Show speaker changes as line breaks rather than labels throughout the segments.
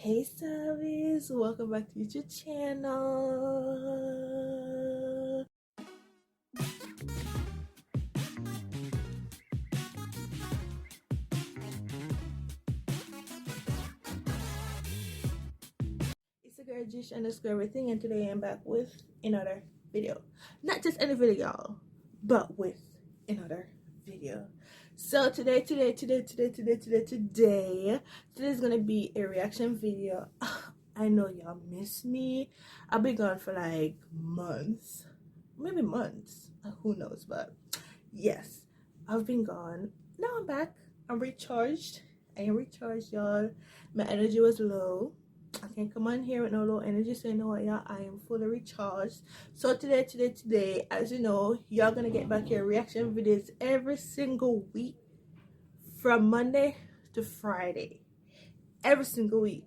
Hey Subbies, welcome back to YouTube channel. It's a girl Jish underscore everything, and today I'm back with another video. Not just any video, y'all, but with another video. So today's gonna be a reaction video. I know y'all miss me. I've been gone for like months, maybe months, who knows, but yes, I've been gone. Now I'm back. I'm recharged. I am recharged, y'all. My energy was low. I can't come on here with no low energy, so you know what, y'all, I am fully recharged. So today, as you know, y'all gonna get back your reaction videos every single week from Monday to Friday. Every single week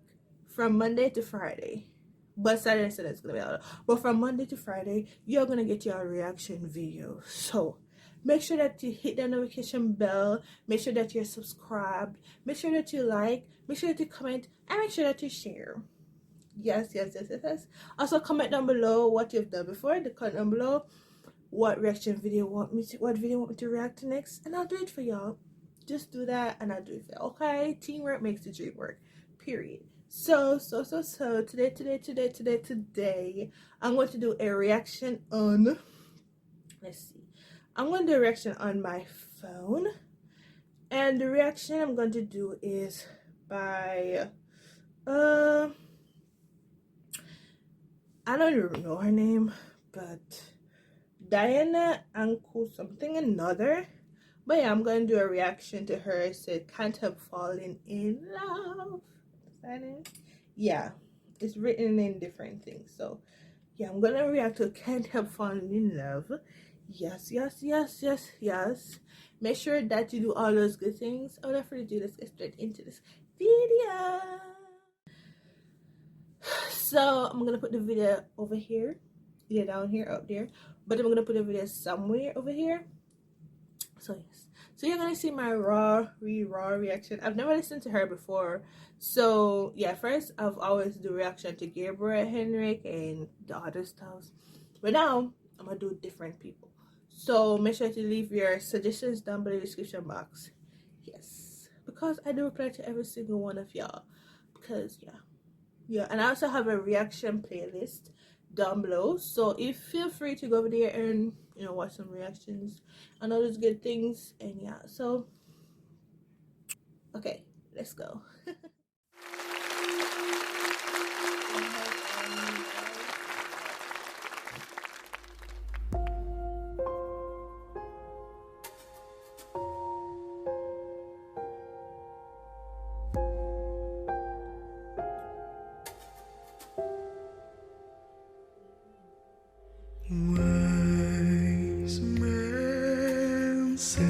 from Monday to Friday. But Saturday and Sunday is gonna be out. But from Monday to Friday, you're gonna get your reaction video. So make sure that you hit the notification bell, make sure that you're subscribed, make sure that you like, make sure that you comment, and make sure that you share. Yes. Also comment down below what you've done before. Comment down below what reaction video what video want me to react to next, and I'll do it for y'all. Just do that and I'll do it for y'all. Okay, teamwork makes the dream work, period. So today I'm going to do a reaction on, let's see, I'm going to do a reaction on my phone, and the reaction I'm going to do is by I don't even know her name, but Diana Ankudinova something another. But yeah, I'm gonna do a reaction to her. It said "Can't Help Falling in Love." Is that it? Yeah, it's written in different things. So yeah, I'm gonna react to "Can't Help Falling in Love." Yes. Make sure that you do all those good things. Without further ado, let's get straight into this video. So I'm gonna put the video over here, either down here or up there, but I'm gonna put the video somewhere over here. So yes, so you're gonna see my raw reaction. I've never listened to her before, so yeah, first I've always do reaction to Gabriel, Henrik, and the other stuff, but now I'm gonna do different people. So make sure to leave your suggestions down below in the description box. Yes, because I do reply to every single one of y'all, because yeah, and I also have a reaction playlist down below, so if feel free to go over there and watch some reactions and all those good things. And yeah, so okay, let's go.
Wise men say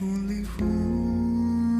only fools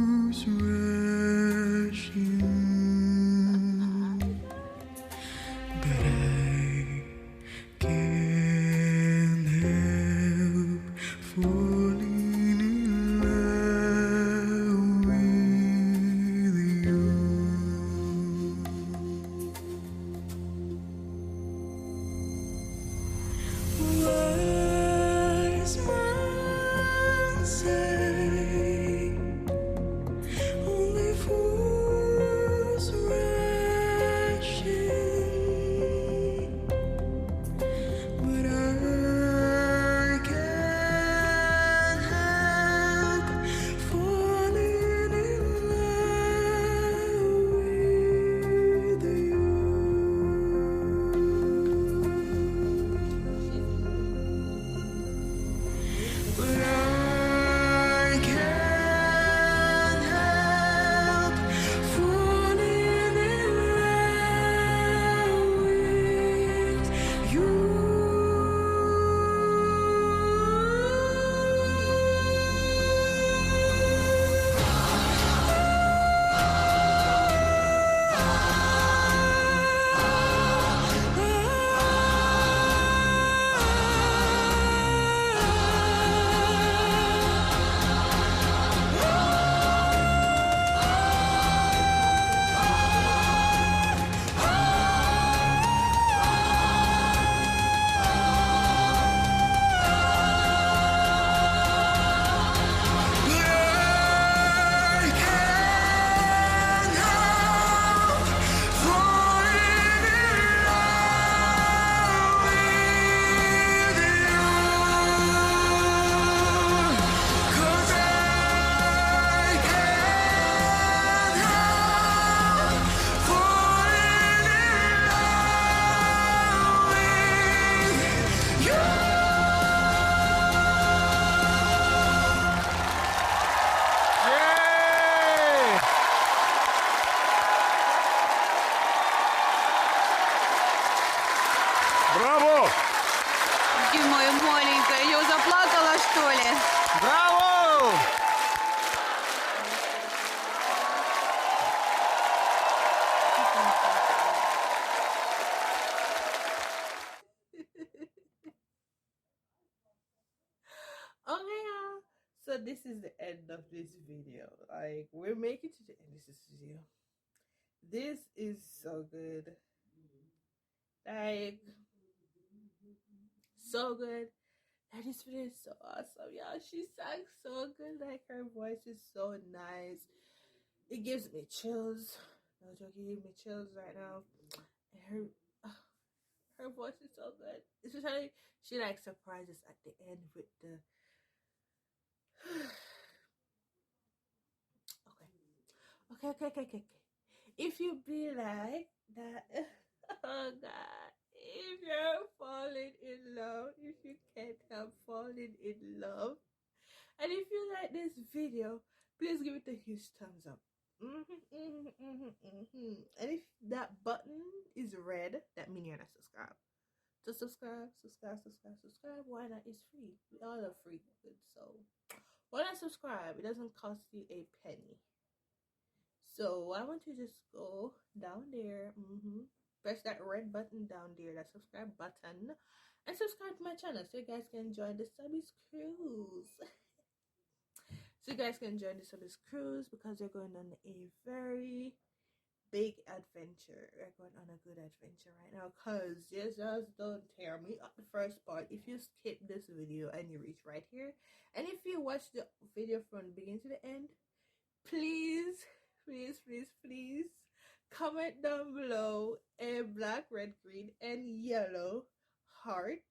this is the end of this video. Like, we're making to the end of this video. This is so good. Like, so good. And this video is so awesome, y'all. She sang so good. Like, her voice is so nice. It gives me chills. No joke, it gives me chills right now. And her voice is so good. Especially, she like surprises at the end with the okay. If you be like that, oh God, if you're falling in love, if you can't help falling in love, and if you like this video, please give it a huge thumbs up. And if that button is red, that means you're not subscribed. To subscribe. Why not? It's free. We all are free. So why not subscribe? It doesn't cost you a penny. So I want you to just go down there, press that red button down there, that subscribe button, and subscribe to my channel so you guys can join the Subbies cruise. So you guys can join the Subbies cruise because we're going on a very big adventure. We're going on a good adventure right now because just don't tear me up the first part. If you skip this video and you reach right here, and if you watch the video from the beginning to the end, please comment down below a black, red, green, and yellow heart.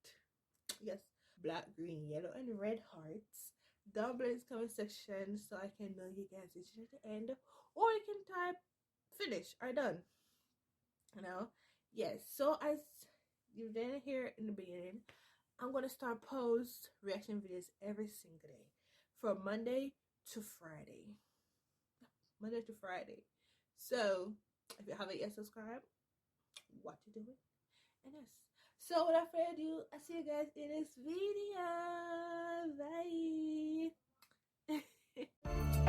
Yes, black, green, yellow, and red hearts down below in the comment section so I can know you guys reached at the end, or you can type finish or done. Yes, so as you didn't hear in the beginning, I'm gonna start post reaction videos every single day from Monday to Friday. So if you haven't yet subscribed, what you doing? And yes, so without further ado, I see you guys in this video. Bye.